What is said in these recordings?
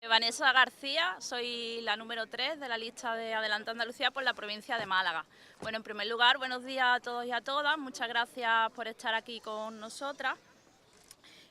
Vanessa García, soy la número 3 de la lista de Adelante Andalucía por la provincia de Málaga. Bueno, en primer lugar, buenos días a todos y a todas, muchas gracias por estar aquí con nosotras.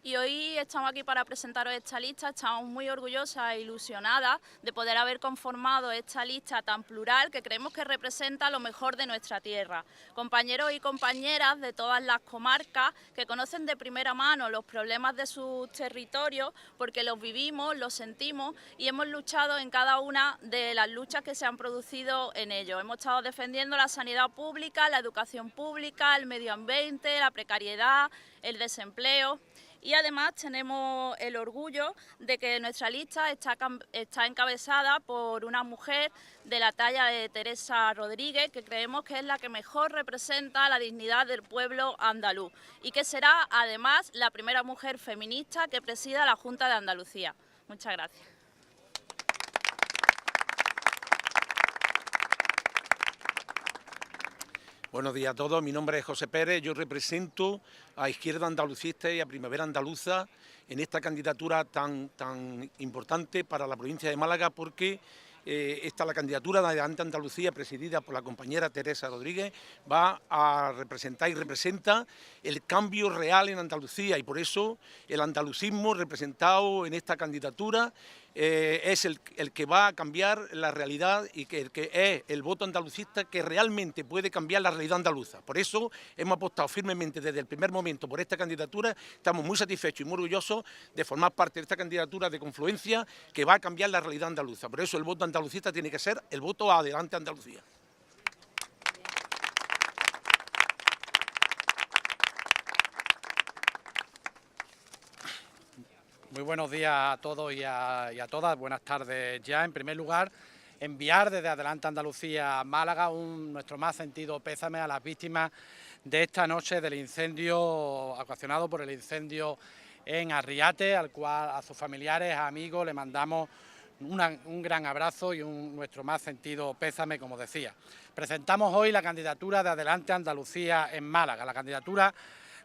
Y hoy estamos aquí para presentaros esta lista, estamos muy orgullosas e ilusionadas de poder haber conformado esta lista tan plural que creemos que representa lo mejor de nuestra tierra. Compañeros y compañeras de todas las comarcas que conocen de primera mano los problemas de sus territorios porque los vivimos, los sentimos y hemos luchado en cada una de las luchas que se han producido en ellos. Hemos estado defendiendo la sanidad pública, la educación pública, el medio ambiente, la precariedad, el desempleo. Y además tenemos el orgullo de que nuestra lista está encabezada por una mujer de la talla de Teresa Rodríguez, que creemos que es la que mejor representa la dignidad del pueblo andaluz y que será además la primera mujer feminista que presida la Junta de Andalucía. Muchas gracias. Buenos días a todos, mi nombre es José Pérez, yo represento a Izquierda Andalucista y a Primavera Andaluza en esta candidatura tan importante para la provincia de Málaga porque la candidatura de Adelante Andalucía, presidida por la compañera Teresa Rodríguez, va a representar y representa el cambio real en Andalucía y por eso el andalucismo representado en esta candidatura es el que va a cambiar la realidad y el que es el voto andalucista que realmente puede cambiar la realidad andaluza. Por eso hemos apostado firmemente desde el primer momento por esta candidatura, estamos muy satisfechos y muy orgullosos de formar parte de esta candidatura de confluencia que va a cambiar la realidad andaluza. Por eso el voto andalucista tiene que ser el voto a Adelante Andalucía. Muy buenos días a todos y a todas, buenas tardes ya. En primer lugar, enviar desde Adelante Andalucía a Málaga nuestro más sentido pésame a las víctimas de esta noche del incendio ocasionado por el incendio en Arriate, al cual a sus familiares, amigos, le mandamos un gran abrazo y nuestro más sentido pésame, como decía. Presentamos hoy la candidatura de Adelante Andalucía en Málaga, la candidatura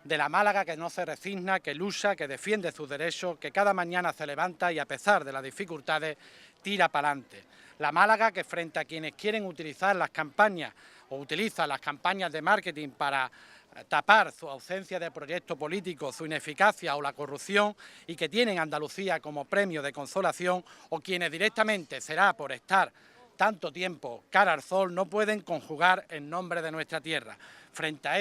de la Málaga que no se resigna, que lucha, que defiende sus derechos, que cada mañana se levanta y a pesar de las dificultades tira para adelante. La Málaga que frente a quienes quieren utilizar las campañas o utilizan las campañas de marketing para tapar su ausencia de proyecto político, su ineficacia o la corrupción y que tienen Andalucía como premio de consolación o quienes directamente será por estar tanto tiempo cara al sol no pueden conjugar en nombre de nuestra tierra. Frente a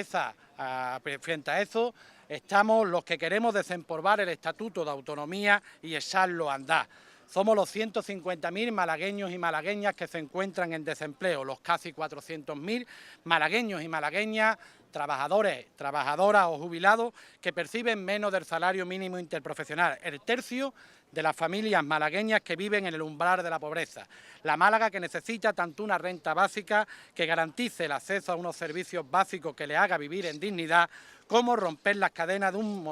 eso estamos los que queremos desempolvar el Estatuto de Autonomía y echarlo a andar. Somos los 150.000 malagueños y malagueñas que se encuentran en desempleo, los casi 400.000 malagueños y malagueñas, trabajadores, trabajadoras o jubilados que perciben menos del salario mínimo interprofesional, el tercio de las familias malagueñas que viven en el umbral de la pobreza. La Málaga que necesita tanto una renta básica que garantice el acceso a unos servicios básicos que le haga vivir en dignidad, como romper las cadenas de un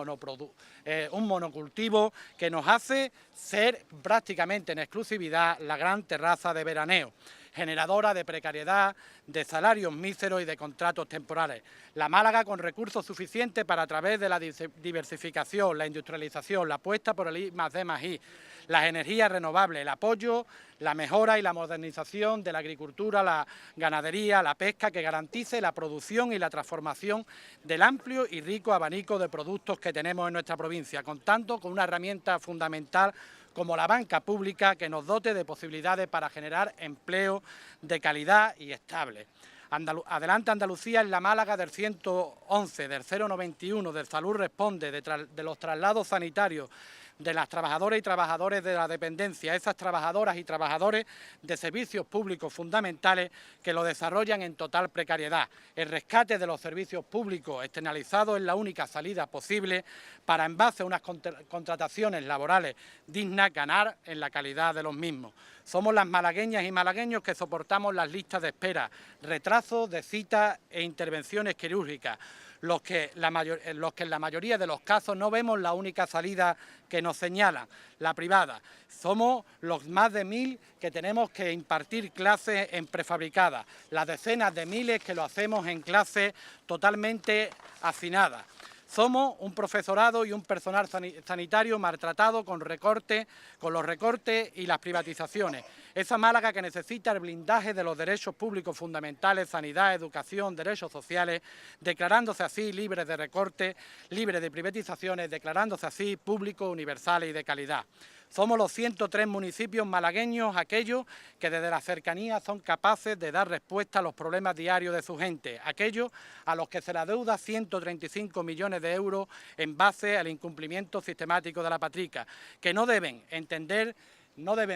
monocultivo que nos hace ser prácticamente en exclusividad la gran terraza de veraneo, generadora de precariedad, de salarios míseros y de contratos temporales. La Málaga con recursos suficientes para a través de la diversificación, la industrialización, la apuesta por el I+D+I, las energías renovables, el apoyo, la mejora y la modernización de la agricultura, la ganadería, la pesca, que garantice la producción y la transformación del amplio y rico abanico de productos que tenemos en nuestra provincia, contando con una herramienta fundamental como la banca pública que nos dote de posibilidades para generar empleo de calidad y estable. Adelante Andalucía es la Málaga del 111, del 091, del Salud Responde, de los traslados sanitarios, de las trabajadoras y trabajadores de la dependencia, esas trabajadoras y trabajadores de servicios públicos fundamentales que lo desarrollan en total precariedad. El rescate de los servicios públicos externalizados es la única salida posible para, en base a unas contrataciones laborales dignas, ganar en la calidad de los mismos. Somos las malagueñas y malagueños que soportamos las listas de espera, retrasos de citas e intervenciones quirúrgicas, los que en la mayoría de los casos no vemos la única salida que nos señalan, la privada. Somos los más de 1000 que tenemos que impartir clases en prefabricadas, las decenas de miles que lo hacemos en clases totalmente hacinadas. Somos un profesorado y un personal sanitario maltratado con los recortes y las privatizaciones. Esa Málaga que necesita el blindaje de los derechos públicos fundamentales, sanidad, educación, derechos sociales, declarándose así libres de recortes, libres de privatizaciones, declarándose así públicos, universales y de calidad. Somos los 103 municipios malagueños aquellos que desde la cercanía son capaces de dar respuesta a los problemas diarios de su gente, aquellos a los que se le adeuda 135 millones de euros en base al incumplimiento sistemático de la Patrica, que no deben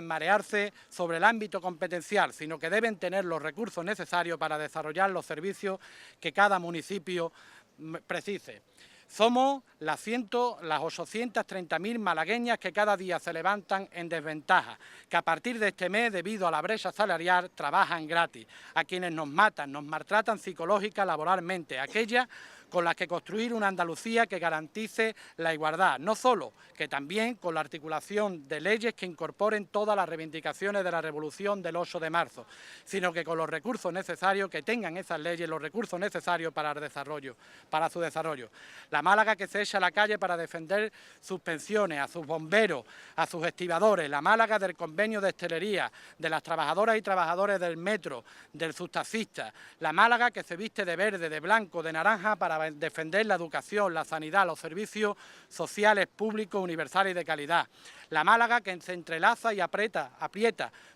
marearse sobre el ámbito competencial, sino que deben tener los recursos necesarios para desarrollar los servicios que cada municipio precise. Somos las 830.000 malagueñas que cada día se levantan en desventaja, que a partir de este mes, debido a la brecha salarial, trabajan gratis, a quienes nos matan, nos maltratan psicológica, laboralmente, aquellas con las que construir una Andalucía que garantice la igualdad, no solo, que también con la articulación de leyes que incorporen todas las reivindicaciones de la revolución del 8 de marzo, sino que con los recursos necesarios, que tengan esas leyes, los recursos necesarios para su desarrollo. La Málaga que se echa a la calle para defender sus pensiones, a sus bomberos, a sus estibadores, la Málaga del convenio de hostelería, de las trabajadoras y trabajadores del metro, del subtaxista, la Málaga que se viste de verde, de blanco, de naranja para defender la educación, la sanidad, los servicios sociales públicos, universales y de calidad. La Málaga que se entrelaza y aprieta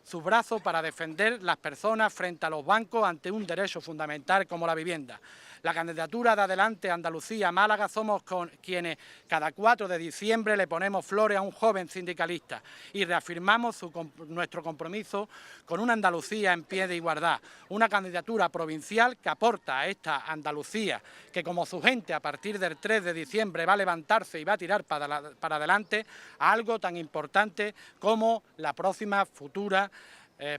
sus brazos para defender las personas frente a los bancos ante un derecho fundamental como la vivienda. La candidatura de Adelante Andalucía Málaga somos quienes cada 4 de diciembre le ponemos flores a un joven sindicalista y reafirmamos nuestro compromiso con una Andalucía en pie de igualdad, una candidatura provincial que aporta a esta Andalucía, que como su gente a partir del 3 de diciembre va a levantarse y va a tirar para adelante, a algo tan importante como la próxima futura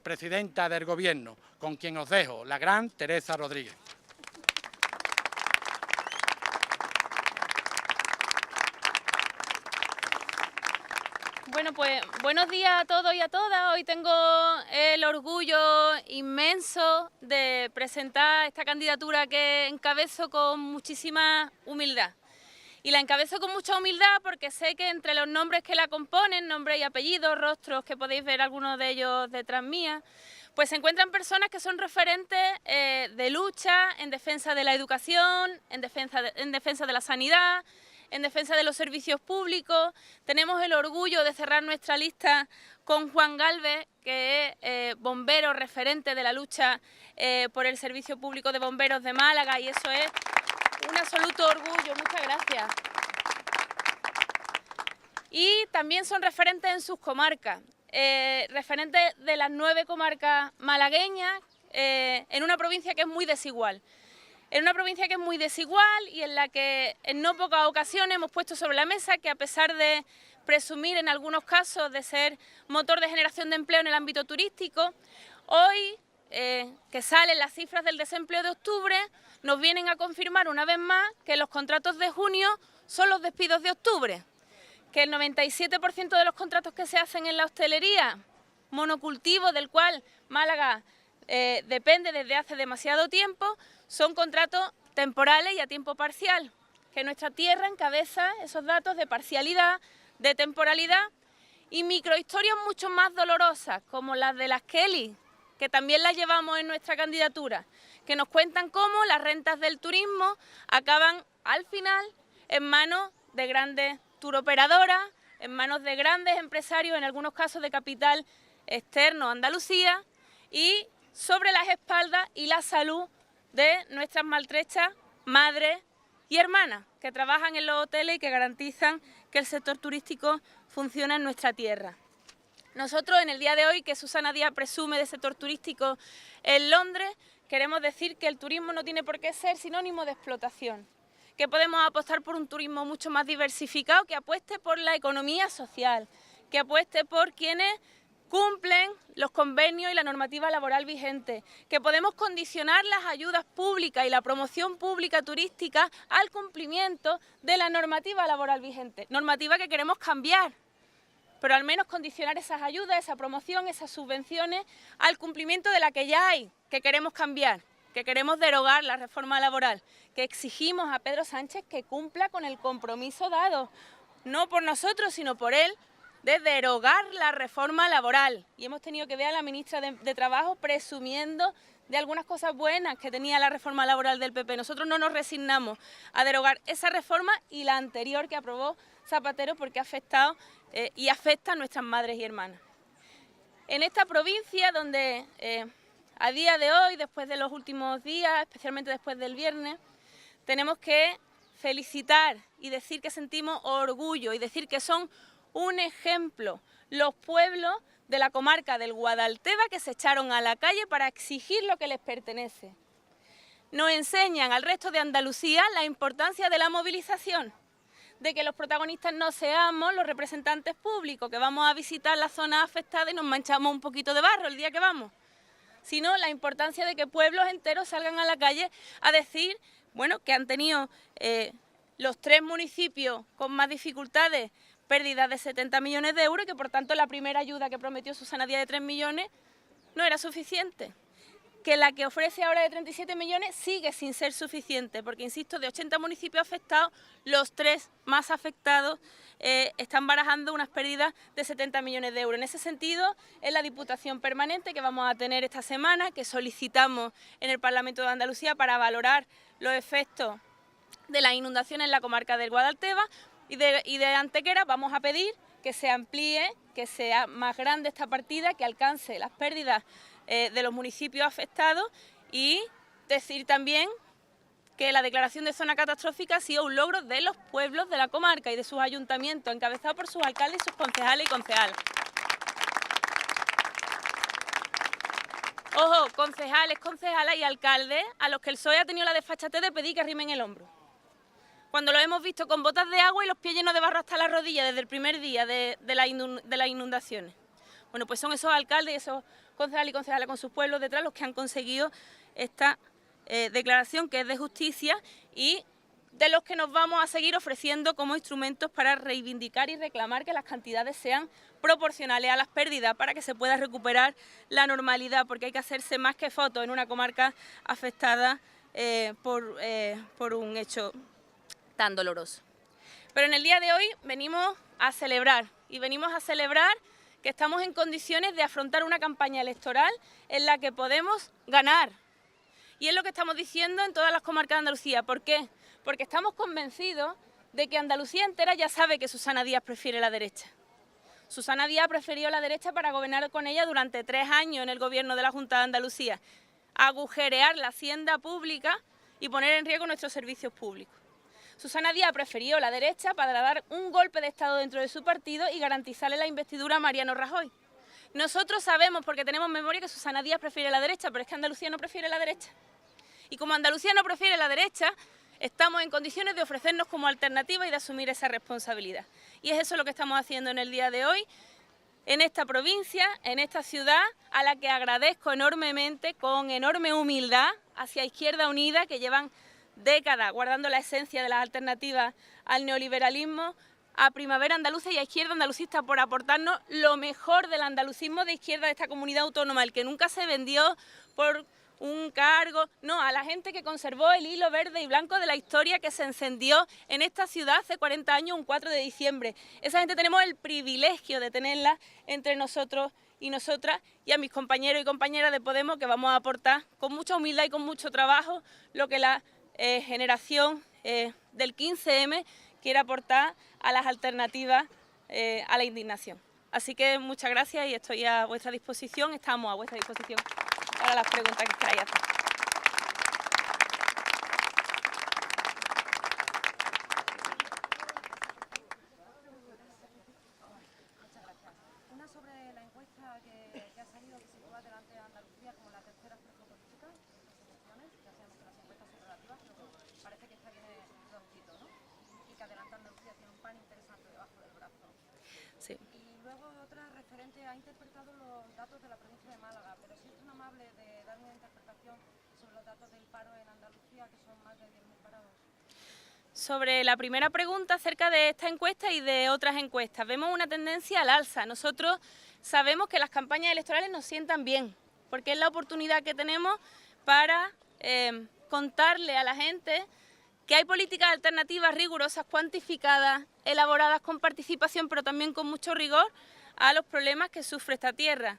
presidenta del Gobierno, con quien os dejo, la gran Teresa Rodríguez. Bueno, pues buenos días a todos y a todas. Hoy tengo el orgullo inmenso de presentar esta candidatura que encabezo con muchísima humildad. Y la encabezo con mucha humildad porque sé que entre los nombres que la componen, nombres y apellidos, rostros que podéis ver algunos de ellos detrás mía, pues se encuentran personas que son referentes de lucha en defensa de la educación, en defensa de la sanidad, en defensa de los servicios públicos. Tenemos el orgullo de cerrar nuestra lista con Juan Galvez, que es bombero referente de la lucha por el servicio público de bomberos de Málaga, y eso es un absoluto orgullo. Muchas gracias. Y también son referentes en sus comarcas, referentes de las 9 comarcas malagueñas, en una provincia que es muy desigual. En una provincia que es muy desigual y en la que en no pocas ocasiones hemos puesto sobre la mesa que, a pesar de presumir en algunos casos de ser motor de generación de empleo en el ámbito turístico, hoy que salen las cifras del desempleo de octubre, nos vienen a confirmar una vez más que los contratos de junio son los despidos de octubre, que el 97% de los contratos que se hacen en la hostelería, monocultivo del cual Málaga depende desde hace demasiado tiempo, son contratos temporales y a tiempo parcial, que nuestra tierra encabeza esos datos de parcialidad, de temporalidad y microhistorias mucho más dolorosas, como las de las Kelly, que también las llevamos en nuestra candidatura, que nos cuentan cómo las rentas del turismo acaban al final en manos de grandes turoperadoras, en manos de grandes empresarios, en algunos casos de capital externo a Andalucía, y sobre las espaldas y la salud de nuestras maltrechas madres y hermanas que trabajan en los hoteles y que garantizan que el sector turístico funcione en nuestra tierra. Nosotros, en el día de hoy, que Susana Díaz presume de sector turístico en Londres, queremos decir que el turismo no tiene por qué ser sinónimo de explotación, que podemos apostar por un turismo mucho más diversificado, que apueste por la economía social, que apueste por quienes cumplen los convenios y la normativa laboral vigente, que podemos condicionar las ayudas públicas y la promoción pública turística al cumplimiento de la normativa laboral vigente, normativa que queremos cambiar, pero al menos condicionar esas ayudas, esa promoción, esas subvenciones al cumplimiento de la que ya hay, que queremos cambiar, que queremos derogar la reforma laboral, que exigimos a Pedro Sánchez que cumpla con el compromiso dado, no por nosotros, sino por él, de derogar la reforma laboral. Y hemos tenido que ver a la ministra de Trabajo presumiendo de algunas cosas buenas que tenía la reforma laboral del PP. Nosotros no nos resignamos a derogar esa reforma y la anterior que aprobó Zapatero, porque ha afectado y afecta a nuestras madres y hermanas. En esta provincia donde a día de hoy, después de los últimos días, especialmente después del viernes, tenemos que felicitar y decir que sentimos orgullo y decir que son un ejemplo los pueblos de la comarca del Guadalteba que se echaron a la calle para exigir lo que les pertenece. Nos enseñan al resto de Andalucía la importancia de la movilización, de que los protagonistas no seamos los representantes públicos, que vamos a visitar la zona afectada y nos manchamos un poquito de barro el día que vamos, sino la importancia de que pueblos enteros salgan a la calle a decir, bueno, que han tenido los 3 municipios con más dificultades pérdidas de 70 millones de euros y que por tanto la primera ayuda que prometió Susana Díaz de 3 millones no era suficiente. Que la que ofrece ahora de 37 millones sigue sin ser suficiente, porque insisto, de 80 municipios afectados, los 3 más afectados están barajando unas pérdidas de 70 millones de euros. En ese sentido, es la Diputación Permanente que vamos a tener esta semana, que solicitamos en el Parlamento de Andalucía para valorar los efectos de las inundaciones en la comarca del Guadalteba, y de Antequera vamos a pedir que se amplíe, que sea más grande esta partida, que alcance las pérdidas de los municipios afectados, y decir también que la declaración de zona catastrófica ha sido un logro de los pueblos de la comarca y de sus ayuntamientos, encabezados por sus alcaldes y sus concejales y concejalas. Ojo, concejales, concejalas y alcaldes a los que el PSOE ha tenido la desfachatez de pedir que arrimen el hombro, cuando los hemos visto con botas de agua y los pies llenos de barro hasta la rodilla desde el primer día de las inundaciones. Bueno, pues son esos alcaldes y esos concejales y concejalas con sus pueblos detrás los que han conseguido esta declaración, que es de justicia, y de los que nos vamos a seguir ofreciendo como instrumentos para reivindicar y reclamar que las cantidades sean proporcionales a las pérdidas para que se pueda recuperar la normalidad, porque hay que hacerse más que fotos en una comarca afectada por un hecho tan doloroso. Pero en el día de hoy venimos a celebrar, y venimos a celebrar que estamos en condiciones de afrontar una campaña electoral en la que podemos ganar. Y es lo que estamos diciendo en todas las comarcas de Andalucía. ¿Por qué? Porque estamos convencidos de que Andalucía entera ya sabe que Susana Díaz prefiere la derecha. Susana Díaz ha preferido la derecha para gobernar con ella durante 3 años en el gobierno de la Junta de Andalucía, agujerear la hacienda pública y poner en riesgo nuestros servicios públicos. Susana Díaz ha preferido la derecha para dar un golpe de Estado dentro de su partido y garantizarle la investidura a Mariano Rajoy. Nosotros sabemos, porque tenemos memoria, que Susana Díaz prefiere la derecha, pero es que Andalucía no prefiere la derecha. Y como Andalucía no prefiere la derecha, estamos en condiciones de ofrecernos como alternativa y de asumir esa responsabilidad. Y es eso lo que estamos haciendo en el día de hoy, en esta provincia, en esta ciudad, a la que agradezco enormemente, con enorme humildad, hacia Izquierda Unida, que llevan décadas guardando la esencia de las alternativas al neoliberalismo, a Primavera Andaluza y a Izquierda Andalucista por aportarnos lo mejor del andalucismo de izquierda de esta comunidad autónoma, el que nunca se vendió por un cargo, no, a la gente que conservó el hilo verde y blanco de la historia que se encendió en esta ciudad hace 40 años, un 4 de diciembre. Esa gente tenemos el privilegio de tenerla entre nosotros y nosotras, y a mis compañeros y compañeras de Podemos, que vamos a aportar con mucha humildad y con mucho trabajo lo que la generación del 15M quiere aportar a las alternativas a la indignación. Así que muchas gracias y estoy a vuestra disposición, estamos a vuestra disposición para las preguntas que queráis hacer. Una sobre la encuesta que ha salido, que sitúa delante de Andalucía como la tercera fuerza política en estas elecciones. Ya sabemos que las encuestas son relativas, pero parece que esta viene prontito, ¿no? Y que adelanta Andalucía tiene un pan interesante debajo del brazo. Sí. Y luego otra referente ha interpretado los datos de la provincia de Málaga, pero si es tan amable de dar una interpretación sobre los datos del paro en Andalucía, que son más de 10.000 parados. Sobre la primera pregunta acerca de esta encuesta y de otras encuestas, vemos una tendencia al alza. Nosotros sabemos que las campañas electorales nos sientan bien, porque es la oportunidad que tenemos para contarle a la gente que hay políticas alternativas rigurosas, cuantificadas, elaboradas con participación, pero también con mucho rigor a los problemas que sufre esta tierra.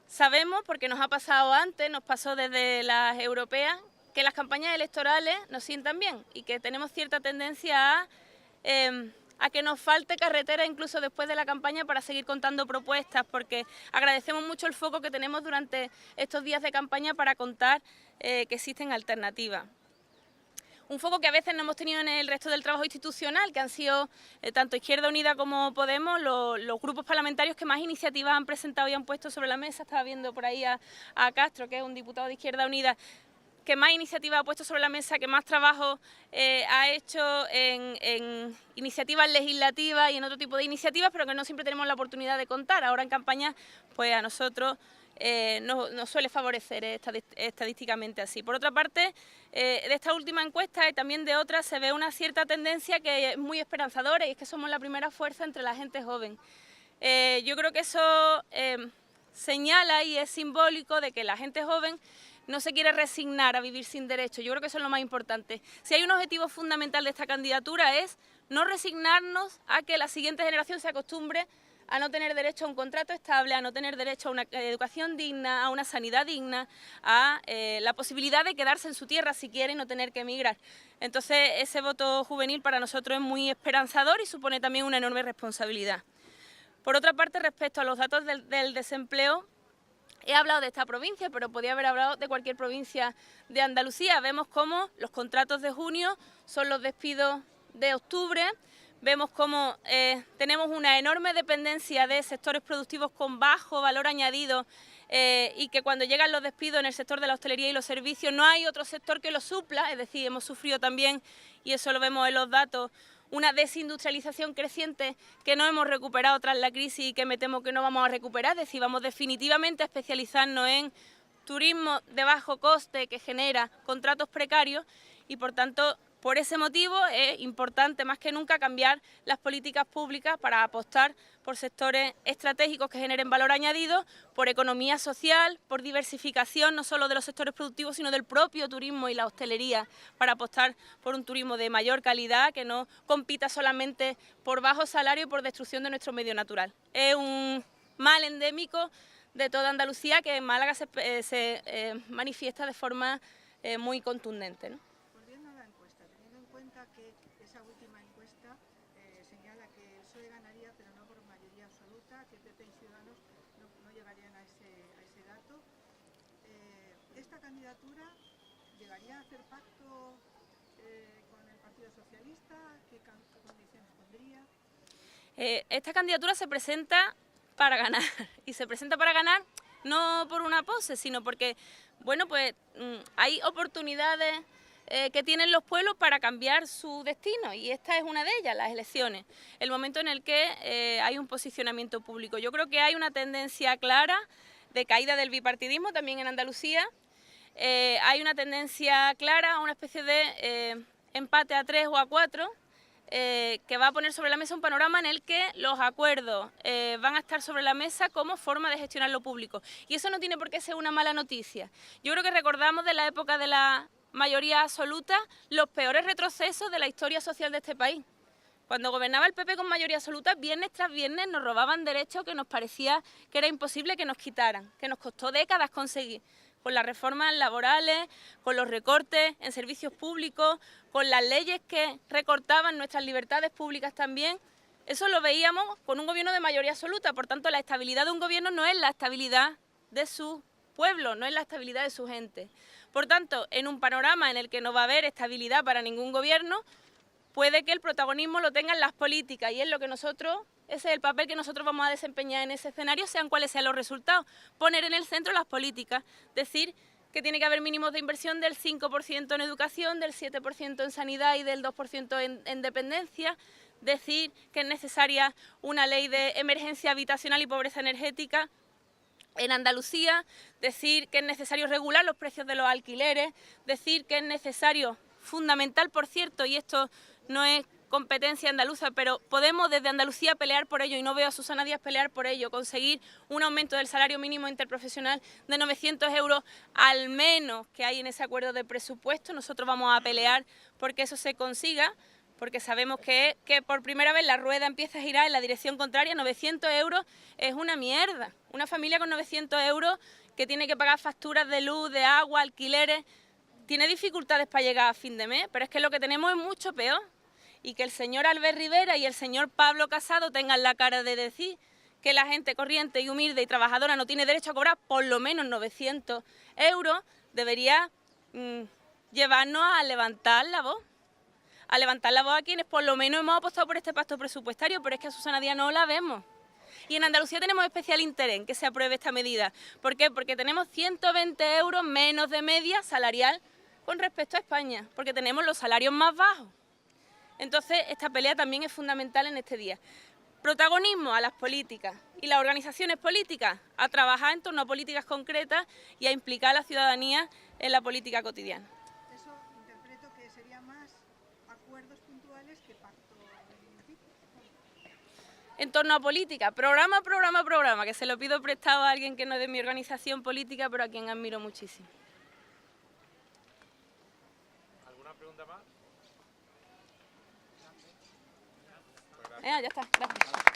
Sabemos, porque nos ha pasado antes, nos pasó desde las europeas, que las campañas electorales nos sientan bien y que tenemos cierta tendencia a que nos falte carretera incluso después de la campaña para seguir contando propuestas, porque agradecemos mucho el foco que tenemos durante estos días de campaña para contar que existen alternativas. Un foco que a veces no hemos tenido en el resto del trabajo institucional, que han sido tanto Izquierda Unida como Podemos los grupos parlamentarios que más iniciativas han presentado y han puesto sobre la mesa. Estaba viendo por ahí a Castro, que es un diputado de Izquierda Unida, que más iniciativas ha puesto sobre la mesa, que más trabajo ha hecho en iniciativas legislativas y en otro tipo de iniciativas, pero que no siempre tenemos la oportunidad de contar. Ahora en campaña, pues a nosotros nos suele favorecer estadísticamente así. Por otra parte, de esta última encuesta y también de otras se ve una cierta tendencia que es muy esperanzadora, y es que somos la primera fuerza entre la gente joven. Yo creo que eso señala y es simbólico de que la gente joven no se quiere resignar a vivir sin derechos. Yo creo que eso es lo más importante. Si hay un objetivo fundamental de esta candidatura es no resignarnos a que la siguiente generación se acostumbre a no tener derecho a un contrato estable, a no tener derecho a una educación digna, a una sanidad digna, a la posibilidad de quedarse en su tierra si quiere y no tener que emigrar. Entonces, ese voto juvenil para nosotros es muy esperanzador y supone también una enorme responsabilidad. Por otra parte, respecto a los datos del desempleo, he hablado de esta provincia, pero podía haber hablado de cualquier provincia de Andalucía. Vemos cómo los contratos de junio son los despidos de octubre. Vemos cómo tenemos una enorme dependencia de sectores productivos con bajo valor añadido y que cuando llegan los despidos en el sector de la hostelería y los servicios no hay otro sector que lo supla, es decir, hemos sufrido también, y eso lo vemos en los datos, una desindustrialización creciente que no hemos recuperado tras la crisis y que me temo que no vamos a recuperar, es decir, vamos definitivamente a especializarnos en turismo de bajo coste que genera contratos precarios y, por tanto, por ese motivo es importante más que nunca cambiar las políticas públicas para apostar por sectores estratégicos que generen valor añadido, por economía social, por diversificación no solo de los sectores productivos sino del propio turismo y la hostelería, para apostar por un turismo de mayor calidad que no compita solamente por bajo salario y por destrucción de nuestro medio natural. Es un mal endémico de toda Andalucía que en Málaga se manifiesta de forma muy contundente, ¿no? Que esa última encuesta señala que el PSOE ganaría, pero no por mayoría absoluta, que PP y Ciudadanos no llegarían a ese dato. ¿Esta candidatura llegaría a hacer pacto con el Partido Socialista? ¿Qué condiciones pondría? Esta candidatura se presenta para ganar, y se presenta para ganar no por una pose, sino porque, bueno, pues hay oportunidades que tienen los pueblos para cambiar su destino, y esta es una de ellas, las elecciones, el momento en el que hay un posicionamiento público. Yo creo que hay una tendencia clara de caída del bipartidismo también en Andalucía, hay una tendencia clara a una especie de empate a 3 o a 4, que va a poner sobre la mesa un panorama en el que los acuerdos van a estar sobre la mesa como forma de gestionar lo público. Y eso no tiene por qué ser una mala noticia. Yo creo que recordamos de la época de la mayoría absoluta los peores retrocesos de la historia social de este país. Cuando gobernaba el PP con mayoría absoluta, viernes tras viernes nos robaban derechos que nos parecía que era imposible que nos quitaran, que nos costó décadas conseguir, con las reformas laborales, con los recortes en servicios públicos, con las leyes que recortaban nuestras libertades públicas también. Eso lo veíamos con un gobierno de mayoría absoluta, por tanto la estabilidad de un gobierno no es la estabilidad de su pueblo, no es la estabilidad de su gente. Por tanto, en un panorama en el que no va a haber estabilidad para ningún gobierno, puede que el protagonismo lo tengan las políticas, y es lo que nosotros, ese es el papel que nosotros vamos a desempeñar en ese escenario, sean cuales sean los resultados. Poner en el centro las políticas, decir que tiene que haber mínimos de inversión del 5% en educación, del 7% en sanidad y del 2% en dependencia, decir que es necesaria una ley de emergencia habitacional y pobreza energética en Andalucía, decir que es necesario regular los precios de los alquileres, decir que es necesario, fundamental por cierto, y esto no es competencia andaluza, pero podemos desde Andalucía pelear por ello, y no veo a Susana Díaz pelear por ello, conseguir un aumento del salario mínimo interprofesional de 900 euros al menos que hay en ese acuerdo de presupuesto. Nosotros vamos a pelear porque eso se consiga, porque sabemos que por primera vez la rueda empieza a girar en la dirección contraria. 900 euros es una mierda. Una familia con 900 euros que tiene que pagar facturas de luz, de agua, alquileres, tiene dificultades para llegar a fin de mes, pero es que lo que tenemos es mucho peor. Y que el señor Albert Rivera y el señor Pablo Casado tengan la cara de decir que la gente corriente y humilde y trabajadora no tiene derecho a cobrar por lo menos 900 euros, debería llevarnos a levantar la voz. A levantar la voz a quienes por lo menos hemos apostado por este pacto presupuestario, pero es que a Susana Díaz no la vemos. Y en Andalucía tenemos especial interés en que se apruebe esta medida. ¿Por qué? Porque tenemos 120 euros menos de media salarial con respecto a España, porque tenemos los salarios más bajos. Entonces, esta pelea también es fundamental en este día. Protagonismo a las políticas y las organizaciones políticas a trabajar en torno a políticas concretas y a implicar a la ciudadanía en la política cotidiana. Eso interpreto que sería más acuerdos puntuales que pacto en fin. En torno a política, programa, que se lo pido prestado a alguien que no es de mi organización política, pero a quien admiro muchísimo. ¿Alguna pregunta más? Ya está, gracias.